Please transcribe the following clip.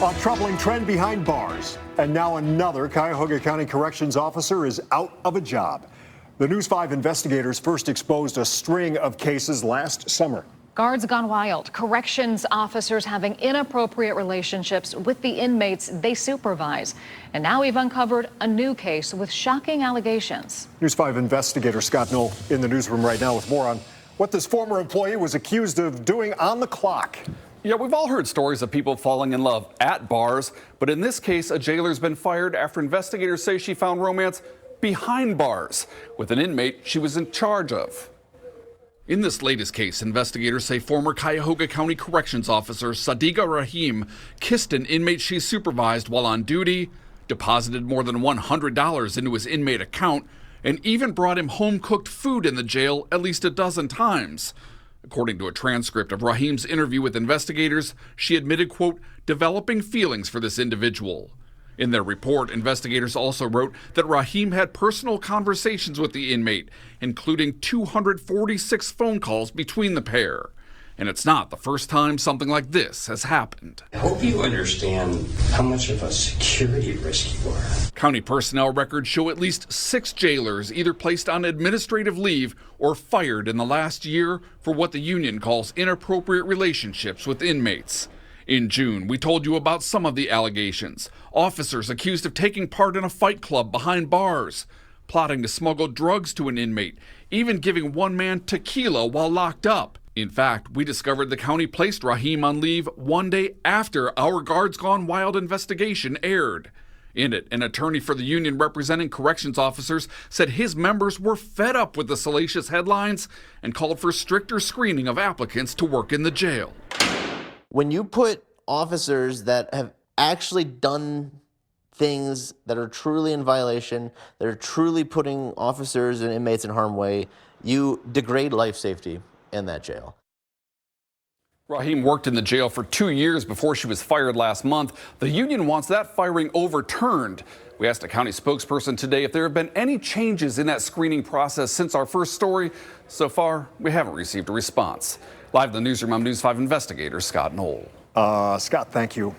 A troubling trend behind bars. And now another Cuyahoga County corrections officer is out of a job. The News 5 investigators first exposed a string of cases last summer. Guards gone wild. Corrections officers having inappropriate relationships with the inmates they supervise. And now we've uncovered a new case with shocking allegations. News 5 investigator Scott Knoll in the newsroom right now with more on what this former employee was accused of doing on the clock. Yeah, we've all heard stories of people falling in love at bars, but in this case, a jailer's been fired after investigators say she found romance behind bars with an inmate she was in charge of. In this latest case, investigators say former Cuyahoga County corrections officer Sadiqa Rahim kissed an inmate she supervised while on duty, deposited more than $100 into his inmate account, and even brought him home-cooked food in the jail at least a dozen times. According to a transcript of Rahim's interview with investigators, she admitted, quote, developing feelings for this individual. In their report, investigators also wrote that Rahim had personal conversations with the inmate, including 246 phone calls between the pair. And it's not the first time something like this has happened. I hope you understand how much of a security risk you are. County personnel records show at least 6 jailers either placed on administrative leave or fired in the last year for what the union calls inappropriate relationships with inmates. In June, we told you about some of the allegations. Officers accused of taking part in a fight club behind bars, plotting to smuggle drugs to an inmate, even giving one man tequila while locked up. In fact, we discovered the county placed Rahim on leave one day after our Guards Gone Wild investigation aired. In it, an attorney for the union representing corrections officers said his members were fed up with the salacious headlines and called for stricter screening of applicants to work in the jail. When you put officers that have actually done things that are truly in violation, that are truly putting officers and inmates in harm's way, you degrade life safety in that jail. Rahim worked in the jail for 2 years before she was fired last month. The union wants that firing overturned. We asked a county spokesperson today if there have been any changes in that screening process since our first story. So far, we haven't received a response. Live in the newsroom, I'm News 5 investigator Scott Knoll. Scott, thank you.